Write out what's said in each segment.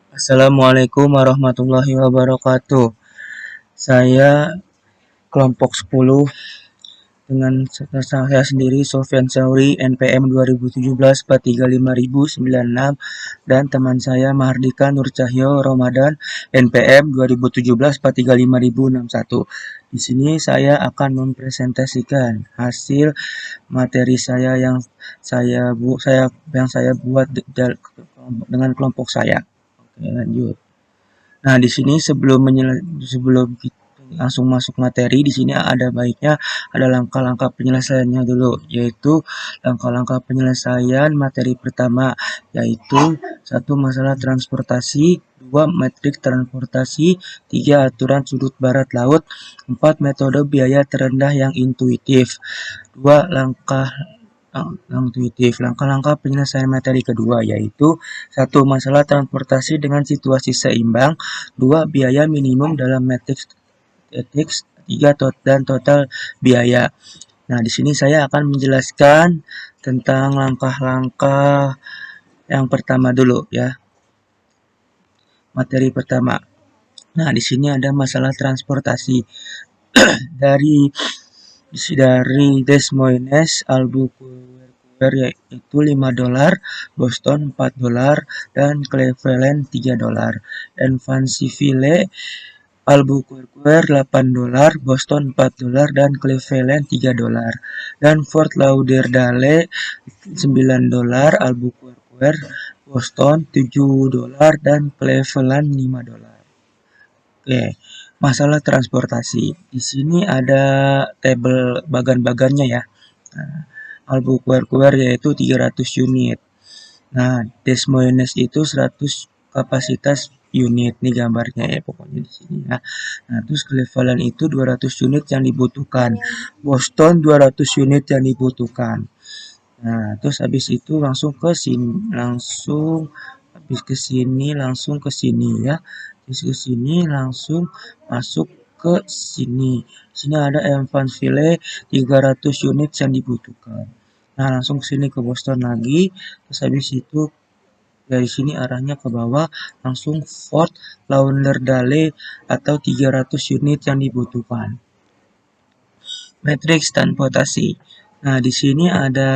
Assalamualaikum warahmatullahi wabarakatuh. Saya kelompok 10 dengan saya sendiri Sofyan Sauri NPM 2017 435.096 dan teman saya Mahardika Nur Cahyo Ramadan NPM 2017 435.061. Di sini saya akan mempresentasikan hasil materi saya yang saya buat dengan kelompok saya. Oke, lanjut. Nah, di sini sebelum kita langsung masuk materi, di sini ada baiknya ada langkah-langkah penyelesaiannya dulu, yaitu langkah-langkah penyelesaian materi pertama, yaitu satu masalah transportasi, dua metrik transportasi, tiga aturan sudut barat laut, empat metode biaya terendah yang intuitif, dua langkah-langkah penyelesaian materi kedua yaitu satu masalah transportasi dengan situasi seimbang, dua biaya minimum dalam matriks, tiga dan total biaya. Nah, di sini saya akan menjelaskan tentang langkah-langkah yang pertama dulu ya. Materi pertama. Nah, di sini ada masalah transportasi dari Des Moines Albuquerque yaitu $5, Boston $4, dan Cleveland $3. Evansville Albuquerque $8, Boston $4, dan Cleveland $3. Dan Fort Lauderdale $9, Albuquerque, Boston $7, dan Cleveland $5. Oke, masalah transportasi. Di sini ada tabel bagan-bagannya ya. Nah, Albuquerque yaitu 300 unit. Nah, Des Moines itu 100 kapasitas unit. Nih gambarnya ya pokoknya di sini ya. Nah, terus Cleveland itu 200 unit yang dibutuhkan. Boston 200 unit yang dibutuhkan. Nah, terus habis itu langsung ke sini, langsung ke sini ya. Terus ke sini langsung masuk ke sini. Sini ada Evansville 300 unit yang dibutuhkan. Nah, langsung ke sini ke Boston lagi. Terus habis itu dari sini arahnya ke bawah langsung Fort Lauderdale atau 300 unit yang dibutuhkan. Matriks transportasi. Nah, di sini ada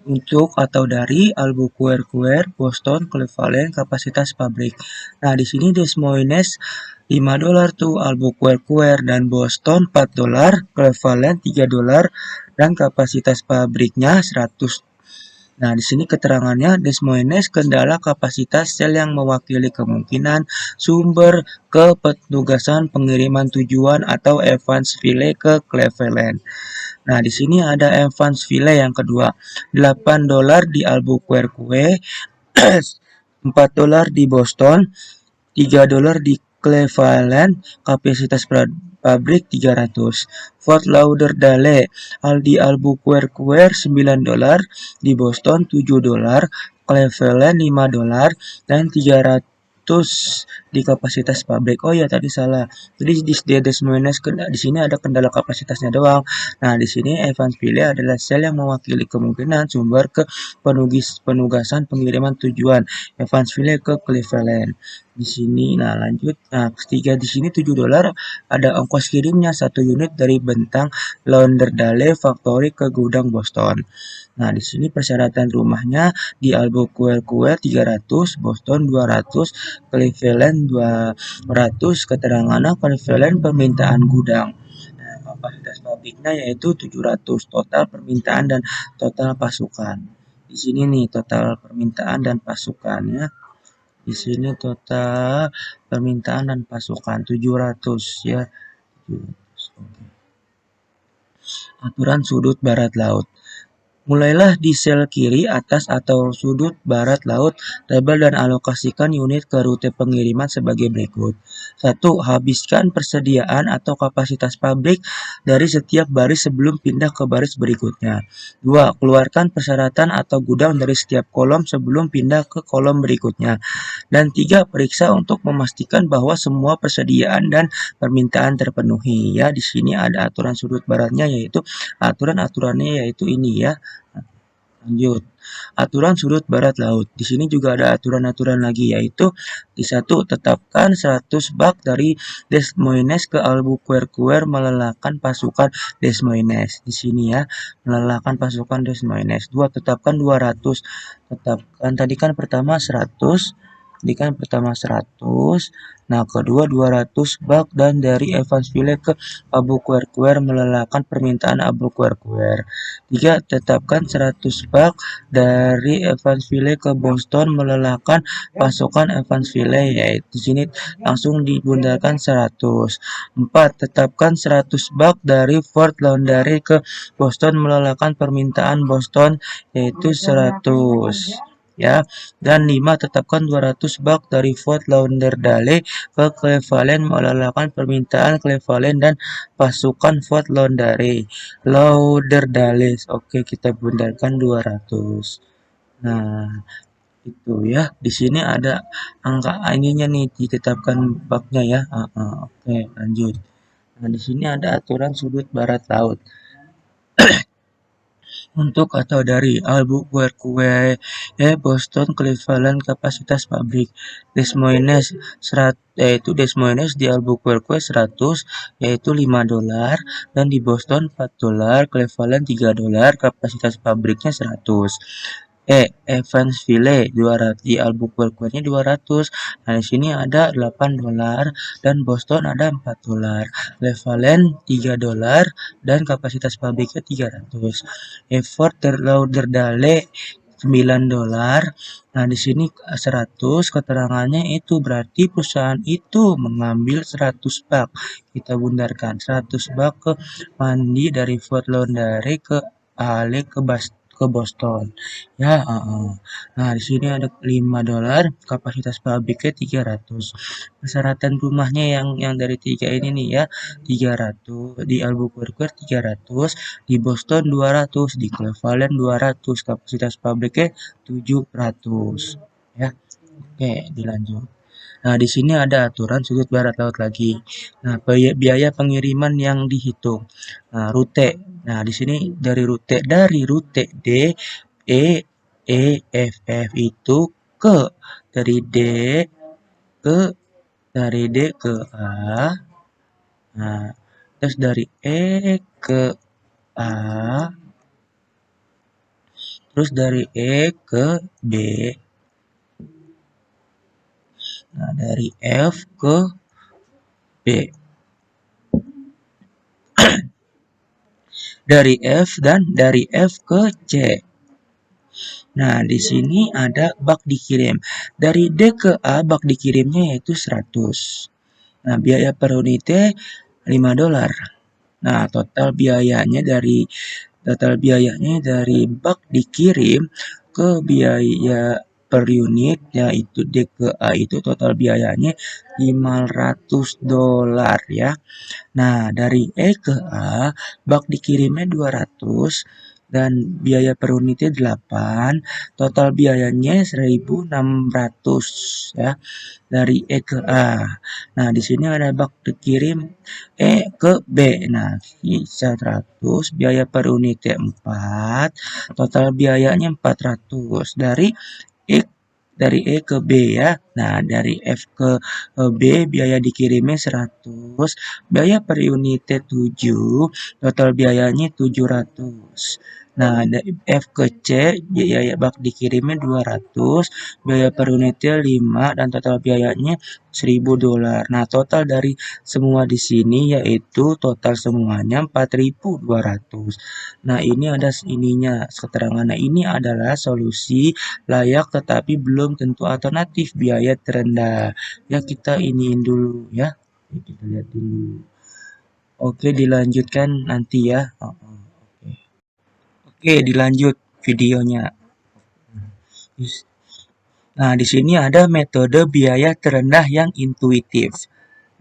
untuk atau dari Albuquerque, Boston, Cleveland, kapasitas pabrik. Nah, di sini Des Moines $5 tuh Albuquerque dan Boston $4, Cleveland $3, dan kapasitas pabriknya 100. Nah, di sini keterangannya Des Moines kendala kapasitas sel yang mewakili kemungkinan sumber ke petugasan pengiriman tujuan atau Evansville ke Cleveland. Nah, di sini ada Evansville yang kedua, $8 di Albuquerque, $4 di Boston, $3 di Cleveland, kapasitas pabrik 300. Fort Lauderdale di Albuquerque $9, di Boston $7, Cleveland $5, dan 300 di kapasitas pabrik. Oh ya, tadi salah. Jadi di Des Moines di sini ada kendala kapasitasnya doang. Nah, di sini Evansville adalah sel yang mewakili kemungkinan sumber ke penugasan pengiriman tujuan Evansville ke Cleveland. Di sini, nah lanjut. Nah, ketiga di sini $7 ada ongkos kirimnya 1 unit dari bentang Lauderdale Factory ke gudang Boston. Nah, di sini persyaratan rumahnya di Albuquerque 300, Boston 200, Cleveland 200, keterangannya Cleveland permintaan gudang. Nah, kapasitas pabriknya yaitu 700, total permintaan dan total pasukan. Di sini nih total permintaan dan pasukannya. Di sini total permintaan dan pasukan 700 ya. 700. Oke. Aturan sudut barat laut. Mulailah di sel kiri atas atau sudut barat laut, tabel dan alokasikan unit ke rute pengiriman sebagai berikut. 1. Habiskan persediaan atau kapasitas pabrik dari setiap baris sebelum pindah ke baris berikutnya. 2. Keluarkan persyaratan atau gudang dari setiap kolom sebelum pindah ke kolom berikutnya. Dan 3. Periksa untuk memastikan bahwa semua persediaan dan permintaan terpenuhi. Ya, di sini ada aturan sudut baratnya yaitu aturannya yaitu ini ya. Lanjut. Aturan sudut barat laut. Di sini juga ada aturan-aturan lagi, yaitu di satu, tetapkan 100 bak dari Des Moines ke Albuquerque melelahkan pasukan Des Moines. Di sini ya, melelahkan pasukan Des Moines. Dua, tetapkan 200. Tetapkan tadi kan pertama 100, tadi kan pertama 100. Nah, kedua 200 bak dan dari Evansville ke Albuquerque melelahkan permintaan Albuquerque. Tiga, tetapkan 100 bak dari Evansville ke Boston melelahkan pasukan Evansville, yaitu di sini langsung dibundarkan 100. 4. Tetapkan 100 bak dari Fort Lauderdale ke Boston melelahkan permintaan Boston, yaitu 100. Ya, dan 5. Tetapkan 200 bak dari Fort Lauderdale ke Cleveland melelahkan permintaan Cleveland dan pasukan Fort Lauderdale. Oke, kita bundarkan 200. Nah, itu ya. Di sini ada angka ininya nih ditetapkan baknya ya. Oke, lanjut. Nah, di sini ada aturan sudut barat laut. Untuk atau dari Albuquerque, Boston, Cleveland, kapasitas pabrik Des Moines yaitu Des Moines di Albuquerque 100, yaitu $5, dan di Boston $4, Cleveland $3, kapasitas pabriknya 100. Evansville 200, di Albuquerque-nya 200. Nah, di sini ada $8 dan Boston ada $4. Cleveland $3 dan kapasitas pabriknya 300. Fort Lauderdale $9. Nah, di sini 100 keterangannya itu berarti perusahaan itu mengambil 100 bak. Kita bundarkan 100 bak ke mandi dari Fort Lauderdale ke Ale ke Boston. Ya, nah di sini ada $5, kapasitas pabriknya 300. Persyaratan rumahnya yang dari tiga ini nih ya, 300 di Albuquerque 300, di Boston 200, di Cleveland 200, kapasitas pabriknya 700. Ya, oke, dilanjut. Nah, di sini ada aturan sudut barat laut lagi. Nah, biaya pengiriman yang dihitung. Nah, rute. Nah, di sini dari rute D E F itu ke dari D ke A. Nah, terus dari E ke A, terus dari E ke B. Nah, dari F ke B. Dari F dan dari F ke C. Nah, di sini ada bak dikirim. Dari D ke A bak dikirimnya yaitu 100. Nah, biaya per unitnya $5. Nah, total biayanya dari bak dikirim ke biaya per unit yaitu D ke A itu total biayanya $500 ya. Nah, dari E ke A bak dikirimnya 200 dan biaya per unitnya 8, total biayanya 1.600 ya dari E ke A. Nah, di sini ada bak dikirim E ke B. Nah, sisa 100, biaya per unitnya 4, total biayanya 400 E dari E ke B ya. Nah, dari F ke B biaya dikirimnya 100, biaya per unitnya 7, total biayanya 700. Nah, dari F ke C biaya bak dikirimnya 200, biaya per unitnya 5 dan total biayanya $1.000. Nah, total dari semua di sini yaitu total semuanya 4.200. Nah, ini ada ininya keterangan. Nah, ini adalah solusi layak tetapi belum tentu alternatif biaya terendah. Ya, kita iniin dulu ya. Kita lihat dulu. Oke, dilanjutkan nanti ya. Oke, dilanjut videonya. Nah, di sini ada metode biaya terendah yang intuitif.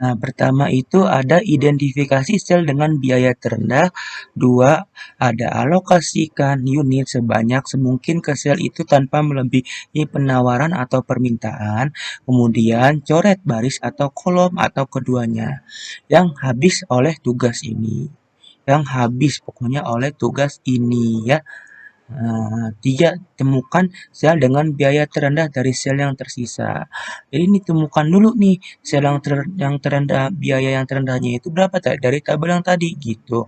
Nah, pertama itu ada identifikasi sel dengan biaya terendah. Dua, ada alokasikan unit sebanyak semungkin ke sel itu tanpa melebihi penawaran atau permintaan. Kemudian, coret baris atau kolom atau keduanya yang habis oleh tugas ini. Yang habis pokoknya oleh tugas ini ya. 3. Temukan sel dengan biaya terendah dari sel yang tersisa. Jadi ini temukan dulu nih sel yang terendah, biaya yang terendahnya itu berapa dari tabel yang tadi gitu.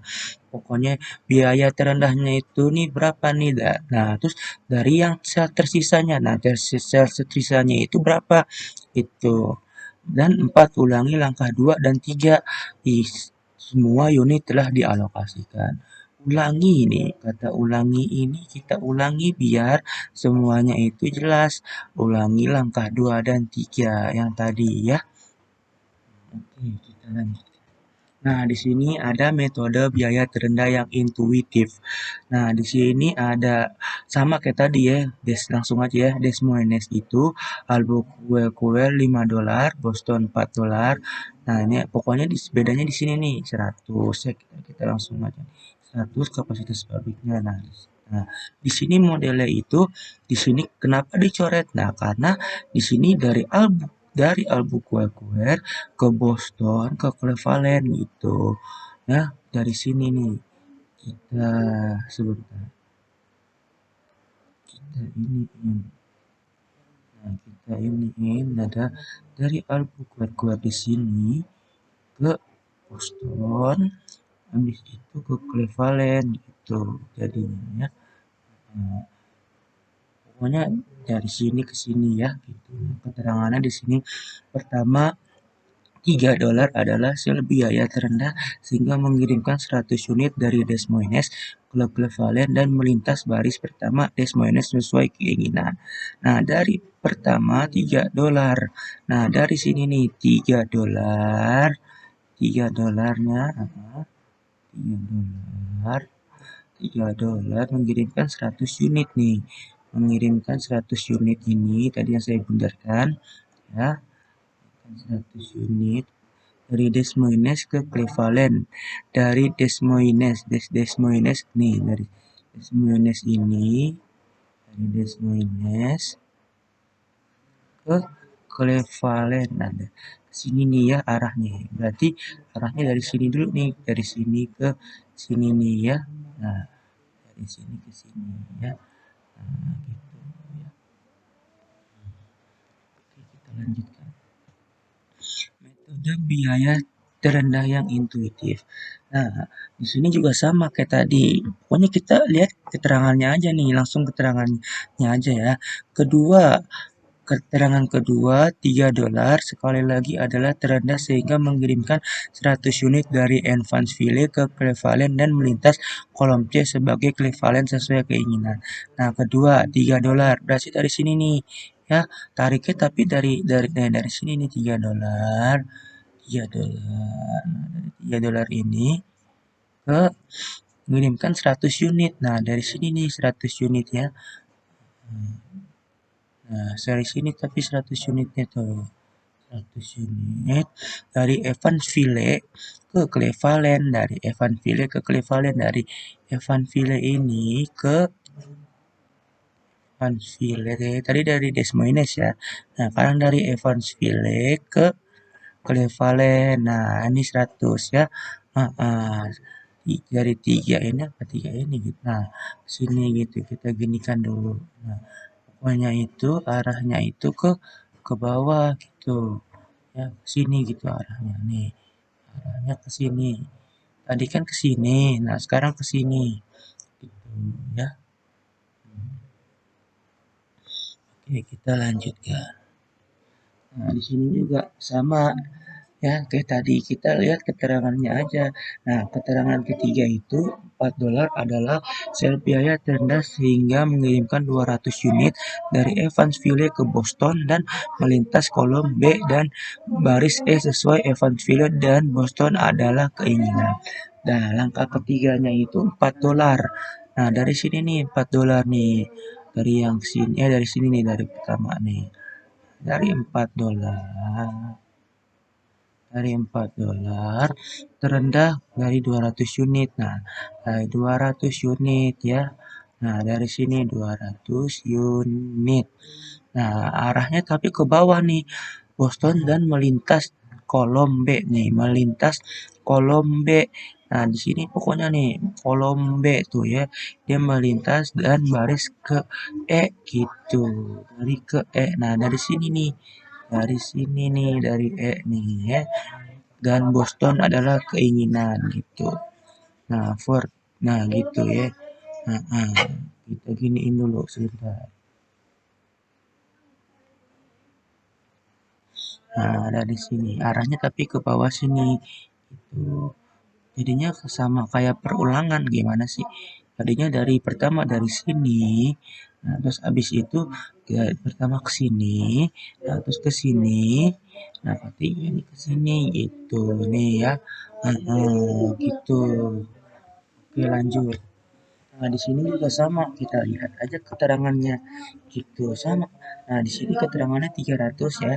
Pokoknya biaya terendahnya itu nih berapa nih. Nah, terus dari yang sel tersisanya. Nah, dari sel tersisanya itu berapa? Itu. Dan 4. Ulangi langkah 2 dan 3. Semua unit telah dialokasikan. Ulangi ini, kata ulangi ini kita ulangi biar semuanya itu jelas. Ulangi langkah 2 dan 3 yang tadi ya. Oke, kita lanjut. Nah, di sini ada metode biaya terendah yang intuitif. Nah, di sini ada sama kayak tadi ya, langsung aja ya. Des Moines itu Albuquerque 5 dolar, Boston 4 dolar. Nah, ini pokoknya bedanya di sini nih 100 ya, kita langsung aja. 100 kapasitas pabriknya. Nah, di sini modelnya itu di sini kenapa dicoret? Nah, karena di sini dari Albuquerque ke Boston ke Cleveland gitu ya. Dari sini nih kita sebentar, kita iniin, nah kita iniin ada dari Albuquerque di sini ke Boston, habis itu ke Cleveland gitu jadinya ya. Nah, pokoknya dari sini ke sini ya gitu. Keterangannya di sini pertama, 3 dolar adalah sel biaya terendah sehingga mengirimkan 100 unit dari Des Moines ke Cleveland dan melintas baris pertama Des Moines sesuai keinginan. Nah, dari pertama 3 dolar. Nah, dari sini nih 3 dolar. 3 dolarnya 3 dolar. 3 dolar mengirimkan 100 unit nih. Mengirimkan 100 unit ini tadi yang saya benarkan ya. 100 unit dari Des Moines ke Cleveland, dari Des Moines nih, dari Des Moines ini, dari Des Moines ke Cleveland. Nah, sini nih ya arahnya. Berarti arahnya dari sini dulu nih, dari sini ke sini nih ya. Nah, dari sini ke sini ya. Nah, gitu ya. Oke, kita lanjutkan. Metode biaya terendah yang intuitif. Nah, di sini juga sama kayak tadi. Pokoknya kita lihat keterangannya aja nih, langsung keterangannya aja ya. Keterangan kedua, 3 dolar sekali lagi adalah terendah sehingga mengirimkan 100 unit dari Evansville ke Cleveland dan melintas kolom C sebagai Cleveland sesuai keinginan. Nah, kedua, 3 dolar. Berarti dari sini nih ya, tariknya tapi dari sini nih 3 dolar. 3 dolar. Nah, dari 3 dolar ini ke mengirimkan 100 unit. Nah, dari sini nih 100 unit ya. Nah, dari sini tapi 100 unitnya tuh. 100 unit dari Evansville ke Cleveland, dari Evansville ke Cleveland, dari Evansville ini ke Evansville tadi dari Des Moines ya. Nah, sekarang dari Evansville ke Cleveland. Nah, ini 100 ya. Dari 3 ini apa 3 ini gitu. Nah, sini gitu kita ginikan dulu. Nah, pokoknya itu arahnya itu ke bawah gitu. Ya, ke sini gitu arahnya nih. Arahnya ke sini. Tadi kan ke sini. Nah, sekarang ke sini. Gitu ya. Oke, kita lanjutkan. Nah, di sini juga sama ya, kayak tadi kita lihat keterangannya aja. Nah, keterangan ketiga itu 4 dolar adalah sel biaya terendah sehingga mengirimkan 200 unit dari Evansville ke Boston dan melintas kolom B dan baris E sesuai Evansville dan Boston adalah keinginan. Nah, langkah ketiganya itu 4 dolar. Nah, dari sini nih 4 dolar nih. Dari yang sini dari sini nih dari pertama nih. Dari 4 dolar, dari 4 dolar terendah dari 200 unit. Nah, dari 200 unit ya. Nah, dari sini 200 unit. Nah, arahnya tapi ke bawah nih. Boston dan melintas kolom B nih, melintas kolom B. Nah, di sini pokoknya nih, kolom B tuh ya, dia melintas dan baris ke E gitu. Dari ke E. Nah, dari sini nih. Dari sini nih, dari E nih ya. Dan Boston adalah keinginan gitu. Nah, Ford. Nah, gitu ya. Nah, kita giniin dulu sebentar. Nah, dari sini. Arahnya tapi ke bawah sini. Gitu. Jadinya sama kayak perulangan gimana sih? Tadinya dari pertama dari sini, nah terus abis itu ya, pertama ke sini, nah terus ke sini, nah nanti ini ke sini gitu nih ya. Gitu. Oke, lanjut. Nah, di sini juga sama, kita lihat aja keterangannya. Gitu, sama. Nah, di sini keterangannya 300 ya.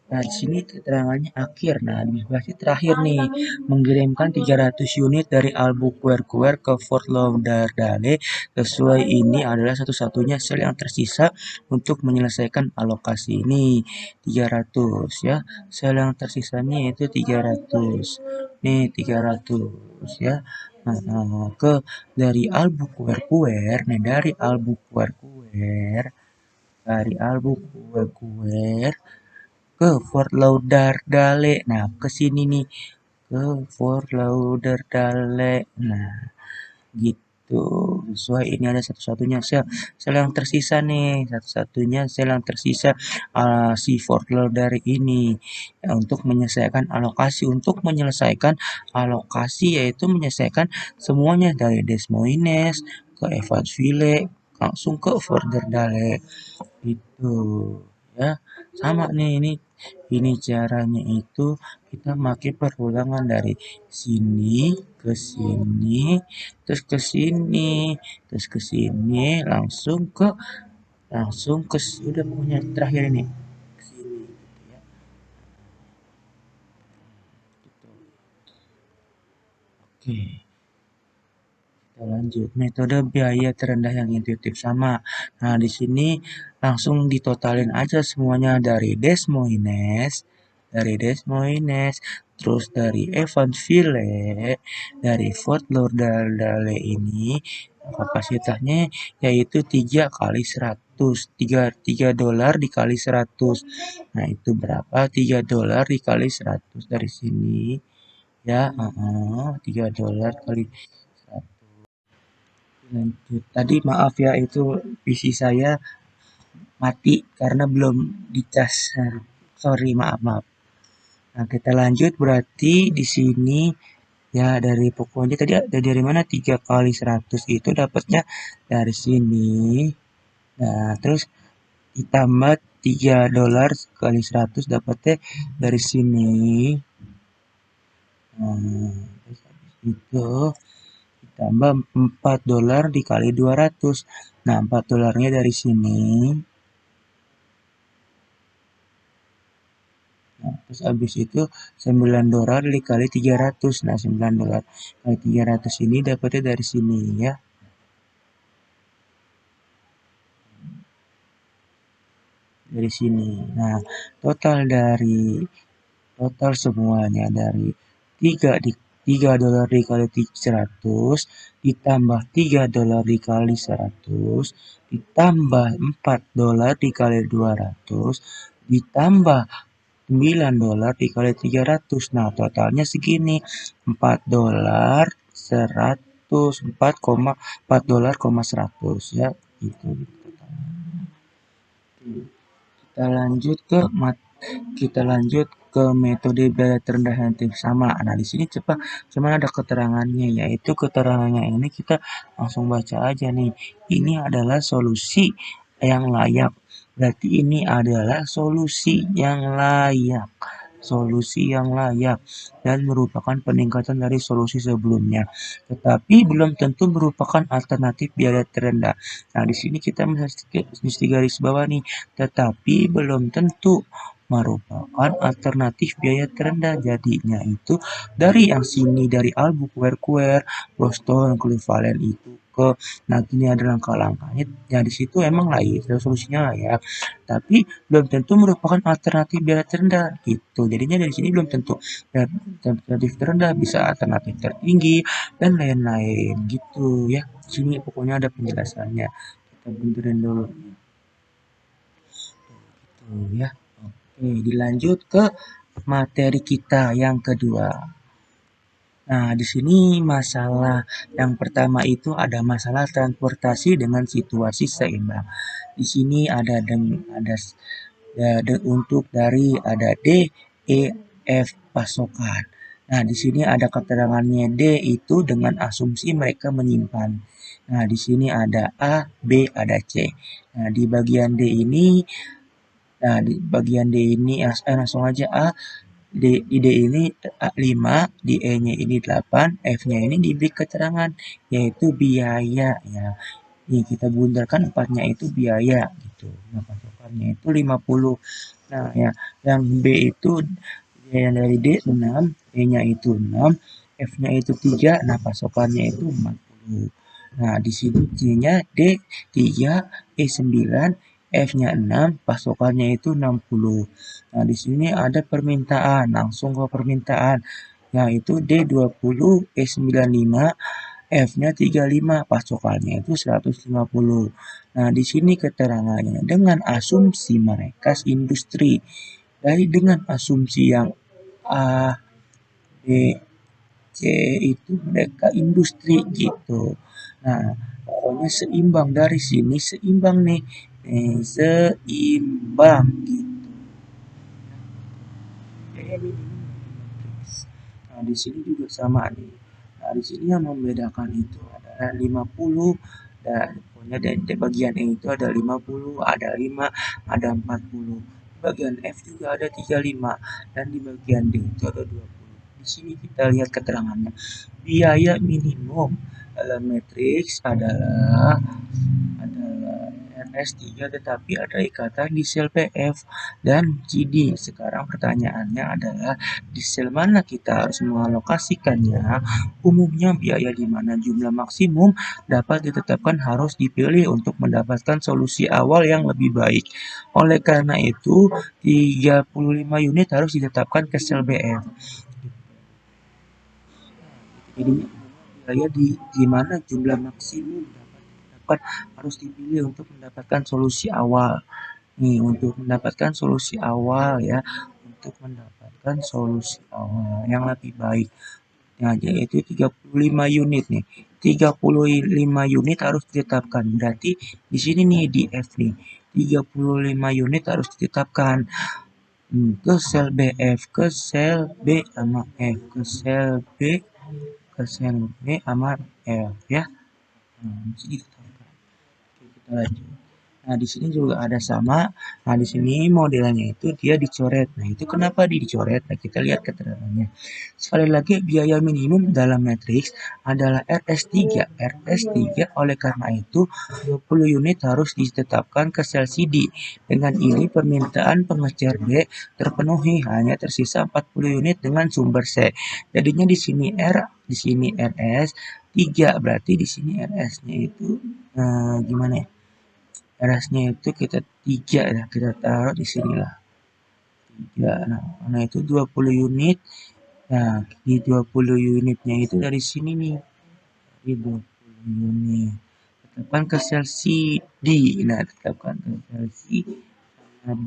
Nah, di sini keterangannya akhir. Nah, di versi terakhir nih, mengirimkan 300 unit dari Albuquerque ke Fort Lauderdale. Sesuai ini adalah satu-satunya sel yang tersisa untuk menyelesaikan alokasi ini. 300 ya. Sel yang tersisanya yaitu 300. Nih, 300 ya. Ke dari Albuquerque, nih dari Albuquerque ke Fort Lauderdale. Nah, ke sini nih, ke Fort Lauderdale. Nah, gitu. Sesuai ini ada satu-satunya sel yang tersisa nih, satu-satunya sel yang tersisa si Fort Lauderdale ini ya, untuk menyelesaikan alokasi yaitu menyelesaikan semuanya dari Des Moines ke Evansville langsung ke Fort Lauderdale itu ya. Sama nih ini caranya itu kita pakai perulangan dari sini ke sini terus ke sini terus ke sini langsung ke udah pokoknya terakhir ini ke sini gitu ya. Gitu. Oke, kita lanjut. Metode biaya terendah yang intuitif sama. Nah, di sini langsung ditotalin aja semuanya dari Des Moines, terus dari Evansville, dari Fort Lauderdale ini kapasitasnya yaitu 3 kali 100, 3 dolar dikali 100. Nah, itu berapa? 3 dolar dikali 100 dari sini ya, 3 dolar kali 100. Lanjut. Tadi maaf ya itu PC saya mati karena belum dicas. Nah, sorry, maaf maaf. Nah, kita lanjut berarti di sini ya dari pokoknya tadi dari mana 3 kali 100 itu dapatnya dari sini. Nah, terus ditambah 3 dolar kali 100 dapatnya dari sini. Nah, terus habis itu ditambah 4 dolar dikali 200. Nah, 4 dolarnya dari sini. Nah, terus habis itu 9 dolar dikali 300. Nah, 9 dolar kali 300 ini dapatnya dari sini ya. Dari sini. Nah, total semuanya dari 3 3 dolar dikali 100 ditambah 3 dolar dikali 100 ditambah 4 dolar dikali 200 ditambah 9 dolar dikali 300. Nah, totalnya segini. 4 dolar 100 4 dolar, 100 ya. Itu gitu. Kita lanjut ke kita lanjut ke metode biaya terendah yang sama. Nah, di sini cuman ada keterangannya, yaitu keterangannya ini kita langsung baca aja nih. Ini adalah solusi yang layak. Berarti ini adalah solusi yang layak dan merupakan peningkatan dari solusi sebelumnya, tetapi belum tentu merupakan alternatif biaya terendah. Nah, di sini kita mesti garis bawah nih, tetapi belum tentu merupakan alternatif biaya terendah. Jadinya itu dari yang sini dari Albuquerque, Boston, Cleveland itu ke. Nah, ini ada langkah-langkahnya. Ya di situ emang lah itu solusinya lah ya. Tapi belum tentu merupakan alternatif biaya terendah gitu. Jadinya dari sini belum tentu ya, alternatif terendah bisa alternatif tertinggi dan lain-lain gitu ya. Sini pokoknya ada penjelasannya. Kita benerin dulu tuh ya. Oke, dilanjut ke materi kita yang kedua. Nah, di sini masalah yang pertama itu ada masalah transportasi dengan situasi seimbang. Di sini ada untuk dari ada D, E, F pasokan. Nah, di sini ada keterangannya D itu dengan asumsi mereka menyimpan. Nah, di sini ada A, B, ada C. Nah, di bagian D ini, di bagian D ini langsung aja A. Di D ini 5, di E-nya ini 8, F-nya ini diberi keterangan yaitu biaya ya. Nih kita buntarkan empatnya itu biaya gitu. Nah, patokannya itu 50. Nah, ya yang B itu yang dari D 6, E-nya itu 6, F-nya itu 3, nah pasokannya itu 40. Nah, di sini C-nya D 3, E 9, F-nya 6, pasokannya itu 60. Nah, di sini ada permintaan, langsung ke permintaan, yaitu D 20, E 95, F-nya 35, pasokannya itu 150. Nah, di sini keterangannya dengan asumsi mereka industri. Dari dengan asumsi yang A, B, C itu mereka industri gitu. Nah, pokoknya seimbang dari sini seimbang nih. Seimbang gitu. Nah, di sini juga sama nih. Nah, di sini yang membedakan itu adalah 50 dan pokoknya di bagian E itu ada 50, ada 5, ada 40. Bagian F juga ada 35 dan di bagian D itu ada 20. Di sini kita lihat keterangannya. Biaya minimum dalam matriks adalah RS3 tetapi ada ikatan di sel PF dan GD. Sekarang pertanyaannya adalah di sel mana kita harus mengalokasikannya. Umumnya biaya di mana jumlah maksimum dapat ditetapkan harus dipilih untuk mendapatkan solusi awal yang lebih baik. Oleh karena itu, 35 unit harus ditetapkan ke sel BF. Jadi biaya di mana jumlah maksimum dapat harus dipilih untuk mendapatkan solusi awal. Nih, untuk mendapatkan solusi awal ya, untuk mendapatkan solusi awal yang lebih baik. Nah, yaitu 35 unit nih. 35 unit harus ditetapkan. Berarti di sini nih di F nih. 35 unit harus ditetapkan ke sel BF, ke sel B sama F, ke sel B, ke sel B sama F ya. Nah, kita lanjut. Nah, di sini juga ada sama. Nah, di sini modelnya itu dia dicoret. Nah, itu kenapa dicoret? Nah, kita lihat keterangannya. Sekali lagi, biaya minimum dalam matriks adalah RS3. RS3 oleh karena itu 20 unit harus ditetapkan ke sel CD. Dengan ini permintaan pengecer B terpenuhi, hanya tersisa 40 unit dengan sumber C. Jadinya di sini R, di sini RS 3, berarti di sini RS-nya itu gimana ya? RS-nya itu kita 3 ya, kita taruh di sini lah. 3. Nah itu 20 unit. Nah, di 20 unitnya itu dari sini nih. Di 20 unit. Tetapkan ke sel C D. Nah, tetapkan ke sel C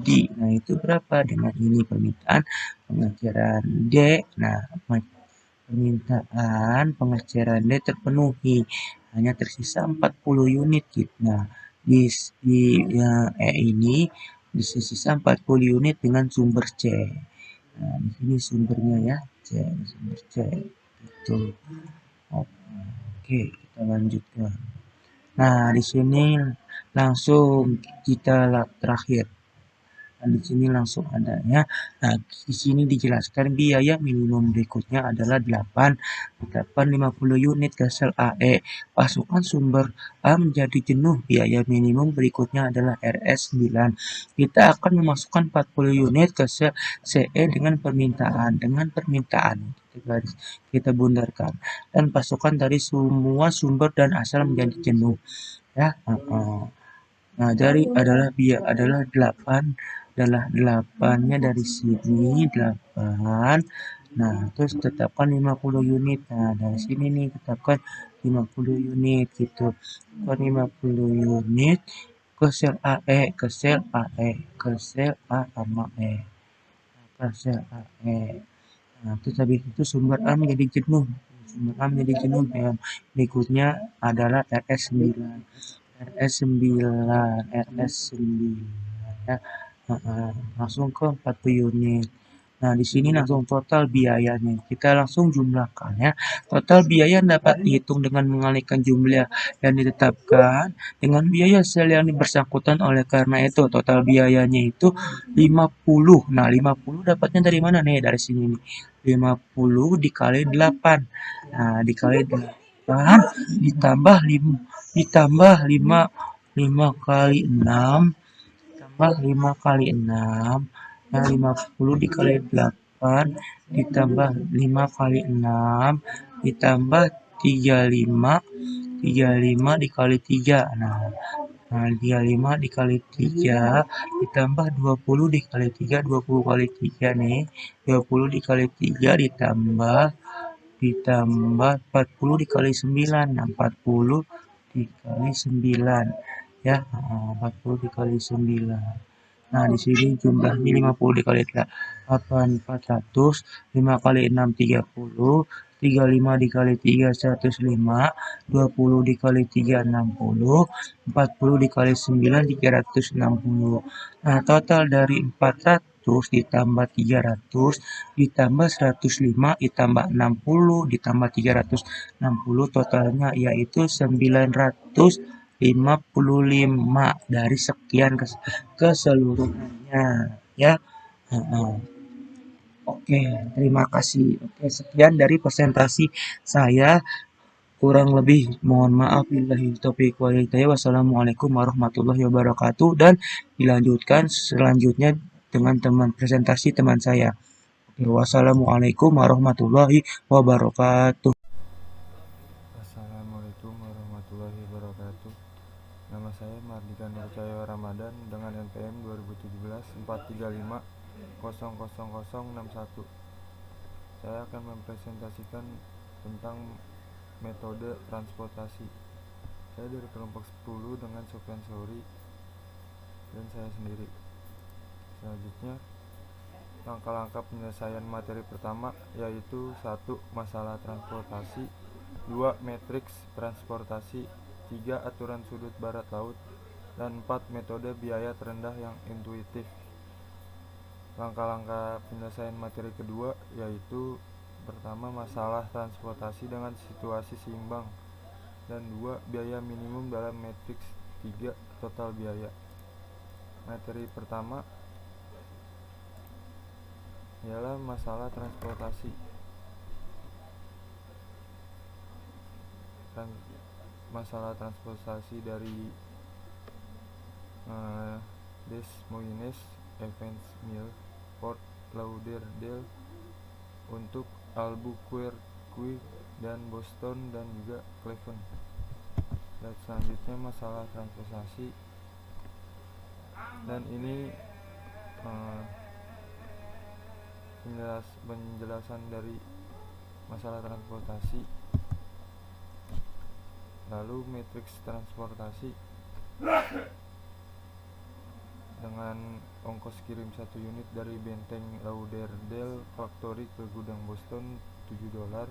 D. Nah, itu berapa? Dengan ini permintaan pengeceran D. Nah, permintaan pengeceran D terpenuhi. Hanya tersisa 40 unit gitu. Nah, di yang ini sisa 40 unit dengan sumber C. Nah, di sini sumbernya ya, C, sumber C. Itu. Oke, kita lanjutkan. Nah, di sini langsung kita terakhir. Nah, di sini langsung adanya. Nah, di sini dijelaskan biaya minimum berikutnya adalah 8 50 unit ke sel AE. Pasukan sumber A menjadi jenuh. Biaya minimum berikutnya adalah RS9. Kita akan memasukkan 40 unit ke sel CE dengan permintaan kita bundarkan dan pasukan dari semua sumber dan asal menjadi jenuh ya. Nah, dari adalah 8 adalah 8-nya dari sini 8. Nah, terus tetapkan 50 unit. Nah, dari sini nih tetapkan 50 unit gitu. Tetapkan 50 unit ke sel AE, ke sel AE, ke sel A sama E. Ke sel AE. Nah, terus habis itu sumber A menjadi jenuh. Sumber A menjadi jenuh dan berikutnya adalah RS9. RS9 ya. Langsung ke 40 unit. Nah, di sini langsung total biayanya. Kita langsung jumlahkan ya. Total biaya dapat dihitung dengan mengalihkan jumlah yang ditetapkan dengan biaya sel yang bersangkutan. Oleh karena itu, total biayanya itu 50. Nah, 50 dapatnya dari mana nih? Dari sini nih. 50 dikali 8. Nah, dikali 8 ditambah 5 5 kali 6 tambah 5 kali 6. Nah, 50 dikali 8 ditambah 5 kali 6 ditambah 35 dikali 3. Nah, 35 dikali 3 ditambah 20 dikali 3. 20 kali 3 nih. 20 dikali 3 ditambah 40 dikali 9. Nah, 40 dikali 9 ya. 40 dikali 9. Nah, di sini jumlahnya 50 dikali 8 400, 5 kali 6 30, 35 dikali 3 105, 20 dikali 3 60, 40 dikali 9 360. Nah, total dari 400 ditambah 300 ditambah 105 ditambah 60 ditambah 360 totalnya yaitu 955 dari sekian keseluruhannya ya. Oke, terima kasih. Oke, sekian dari presentasi saya. Kurang lebih mohon maaf. Billahi taufiq wal hidayah. Wassalamualaikum warahmatullahi wabarakatuh. Dan dilanjutkan selanjutnya dengan presentasi teman saya. Oke, wassalamualaikum warahmatullahi wabarakatuh. Assalamualaikum warahmatullahi wabarakatuh. Nama saya Mardika Nurcaya Ramadan dengan NPM 2017 435 00061. Saya akan mempresentasikan tentang metode transportasi. Saya dari kelompok 10 dengan Sofyan Sauri dan saya sendiri. Selanjutnya, langkah-langkah penyelesaian materi pertama yaitu 1. Masalah transportasi, 2. Matriks transportasi, 3. Aturan sudut barat laut, dan 4. Metode biaya terendah yang intuitif. Langkah-langkah penyelesaian materi kedua yaitu pertama, masalah transportasi dengan situasi seimbang, dan 2. Biaya minimum dalam matriks, 3. Total biaya. Materi pertama ialah masalah transportasi. Masalah transportasi dari Des Moines, Evans Mill, Fort Lauderdale untuk Albuquerque dan Boston dan juga Cleveland. Dan selanjutnya masalah transportasi, dan ini penjelasan dari masalah transportasi. Lalu matriks transportasi dengan ongkos kirim 1 unit dari benteng Lauderdale Factory ke gudang Boston $7,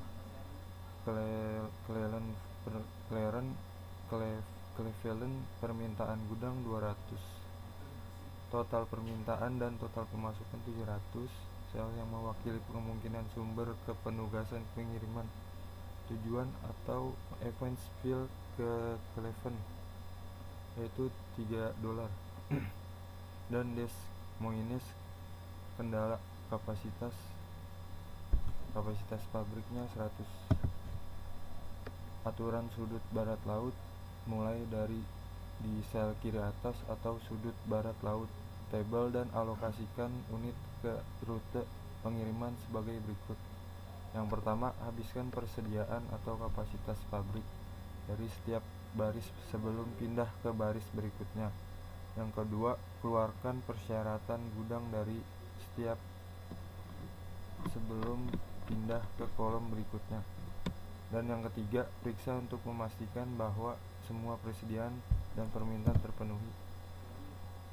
Cleveland permintaan gudang 200, total permintaan dan total pemasukan 700. Sel yang mewakili kemungkinan sumber kepenugasan pengiriman tujuan atau Evansville ke Cleveland yaitu $3 dan Moines kendala kapasitas pabriknya 100. Aturan sudut barat laut mulai dari di sel kiri atas atau sudut barat laut tabel dan alokasikan unit ke rute pengiriman sebagai berikut. Yang pertama, habiskan persediaan atau kapasitas pabrik dari setiap baris sebelum pindah ke baris berikutnya. Yang kedua, keluarkan persyaratan gudang dari setiap sebelum pindah ke kolom berikutnya. Dan yang ketiga, periksa untuk memastikan bahwa semua persediaan dan permintaan terpenuhi.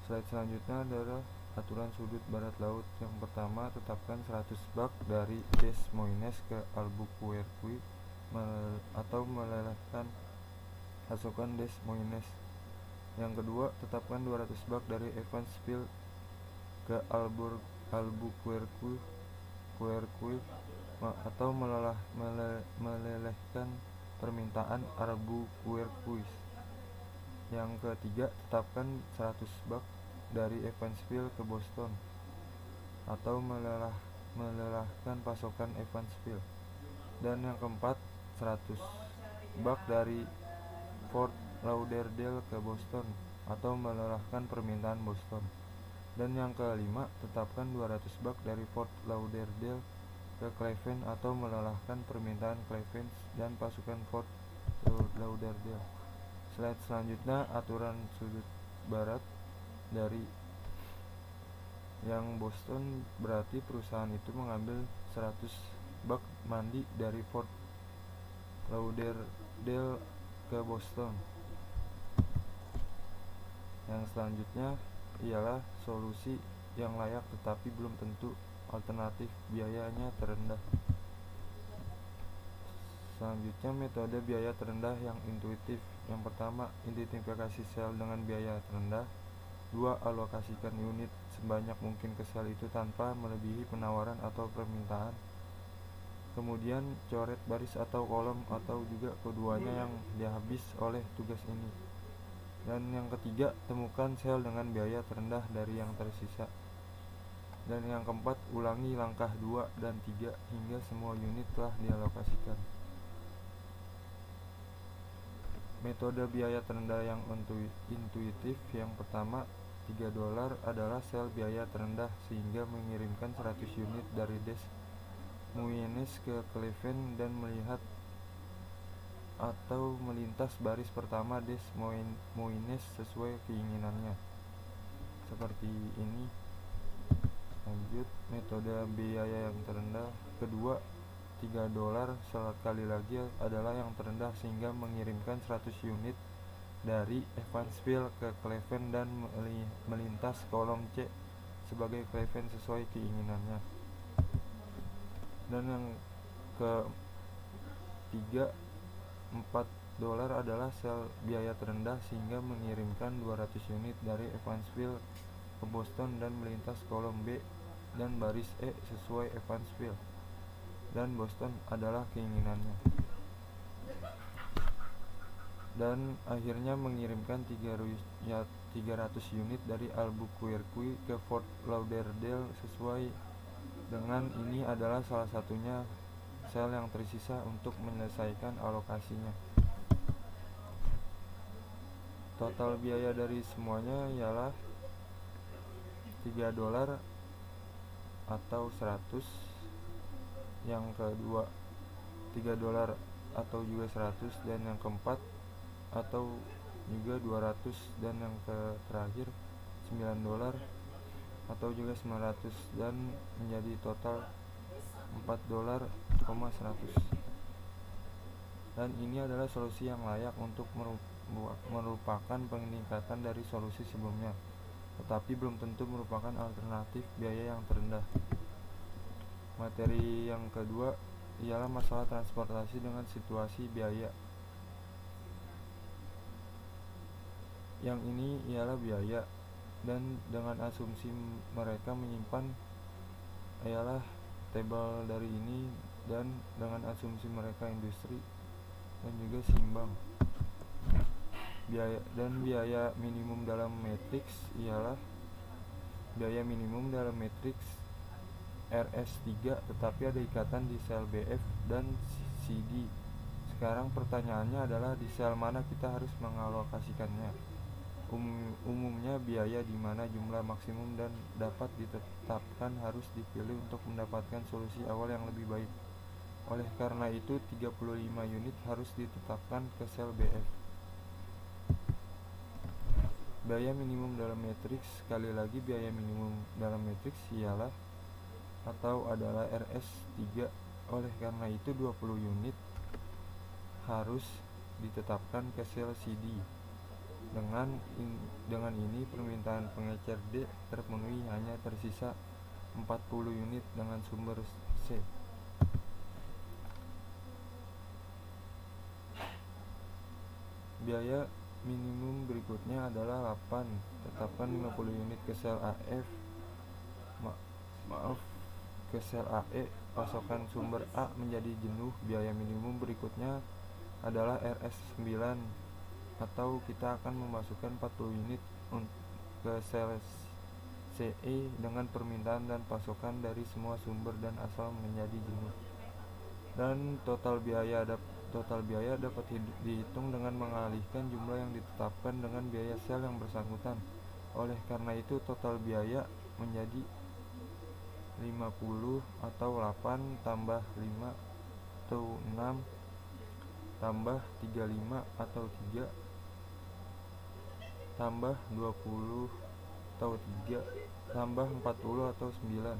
Slide selanjutnya adalah aturan sudut barat laut. Yang pertama, tetapkan 100 bak dari Des Moines ke Albuquerque atau melelehkan pasukan Des Moines. Yang kedua, tetapkan 200 bak dari Evansville ke Albuquerque atau melelehkan permintaan Albuquerque. Yang ketiga, tetapkan 100 bak dari Evansville ke Boston atau melelehkan pasokan Evansville. Dan yang keempat, 100 bak dari Fort Lauderdale ke Boston atau melelehkan permintaan Boston. Dan yang kelima, tetapkan 200 bak dari Fort Lauderdale ke Cleveland atau melelehkan permintaan Cleveland dan pasukan Fort Lauderdale. Slide selanjutnya, aturan sudut barat dari yang Boston, berarti perusahaan itu mengambil 100 bak mandi dari Fort Lauderdale ke Boston. Yang selanjutnya ialah solusi yang layak tetapi belum tentu alternatif biayanya terendah. Selanjutnya, metode biaya terendah yang intuitif. Yang pertama, identifikasi sel dengan biaya terendah. 2. Alokasikan unit sebanyak mungkin ke sel itu tanpa melebihi penawaran atau permintaan. Kemudian, coret baris atau kolom atau juga keduanya yang dihabis oleh tugas ini. Dan yang ketiga, temukan sel dengan biaya terendah dari yang tersisa. Dan yang keempat, ulangi langkah 2 dan 3 hingga semua unit telah dialokasikan. Metode biaya terendah yang intuitif. Yang pertama, $3 adalah sel biaya terendah sehingga mengirimkan 100 unit dari Des Moines ke Cleveland dan melihat atau melintas baris pertama Des Moines sesuai keinginannya. Seperti ini. Lanjut, metode biaya yang terendah kedua, $3 sekali lagi adalah yang terendah sehingga mengirimkan 100 unit dari Evansville ke Cleveland dan melintas kolom C sebagai Cleveland sesuai keinginannya. Dan yang ketiga, $4 adalah sel biaya terendah sehingga mengirimkan 200 unit dari Evansville ke Boston dan melintas kolom B dan baris E sesuai Evansville dan Boston adalah keinginannya. Dan akhirnya mengirimkan 300 unit dari Albuquerque ke Fort Lauderdale sesuai dengan ini adalah salah satunya sel yang tersisa untuk menyelesaikan alokasinya. Total biaya dari semuanya ialah $3 atau 100. Yang kedua, $3 atau juga 100. Dan yang keempat atau juga 200. Dan yang terakhir $9 atau juga 900 dan menjadi total $4,100. Dan ini adalah solusi yang layak untuk merupakan peningkatan dari solusi sebelumnya, tetapi belum tentu merupakan alternatif biaya yang terendah. Materi yang kedua ialah masalah transportasi dengan situasi biaya. Yang ini ialah biaya dan dengan asumsi mereka menyimpan ialah tabel dari ini dan dengan asumsi mereka industri dan juga seimbang. Biaya minimum dalam matriks ialah biaya minimum dalam matriks RS3 tetapi ada ikatan di sel BF dan CD. Sekarang pertanyaannya adalah di sel mana kita harus mengalokasikannya. Umumnya biaya di mana jumlah maksimum dan dapat ditetapkan harus dipilih untuk mendapatkan solusi awal yang lebih baik. Oleh karena itu 35 unit harus ditetapkan ke sel BF. Biaya minimum dalam matriks, sekali lagi biaya minimum dalam matriks ialah atau adalah RS3. Oleh karena itu 20 unit harus ditetapkan ke sel CD. Dengan ini permintaan pengecer D terpenuhi, hanya tersisa 40 unit dengan sumber C. Biaya minimum berikutnya adalah 8. Tetapkan 50 unit ke sel AF ke sel AE. Pasokan sumber A menjadi jenuh. Biaya minimum berikutnya adalah RS9 atau kita akan memasukkan 40 unit ke sel CE dengan permintaan dan pasokan dari semua sumber dan asal menjadi jenuh. Dan total biaya dapat dihitung dengan mengalihkan jumlah yang ditetapkan dengan biaya sel yang bersangkutan. Oleh karena itu total biaya menjadi 50 atau 8 tambah 5 atau 6 tambah 35 atau 3 tambah 20 atau 3 tambah 40 atau 9.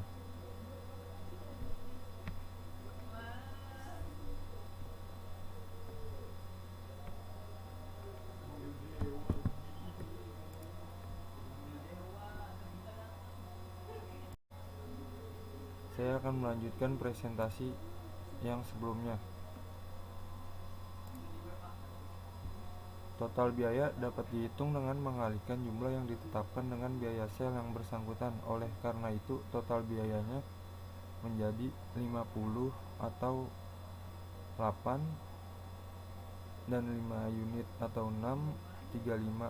Saya akan melanjutkan presentasi yang sebelumnya. Total biaya dapat dihitung dengan mengalihkan jumlah yang ditetapkan dengan biaya sel yang bersangkutan. Oleh karena itu total biayanya menjadi 50 atau 8 dan 5 unit atau 6, 35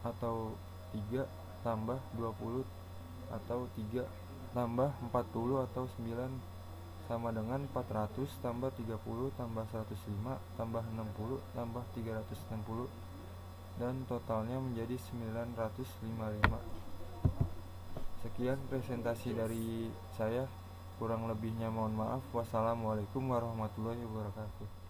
atau 3 tambah 20 atau 3 tambah 40 atau 9 sama dengan 400 tambah 30 tambah 105 tambah 60 tambah 360 dan totalnya menjadi 955. Sekian presentasi dari saya, kurang lebihnya mohon maaf. Wassalamualaikum warahmatullahi wabarakatuh.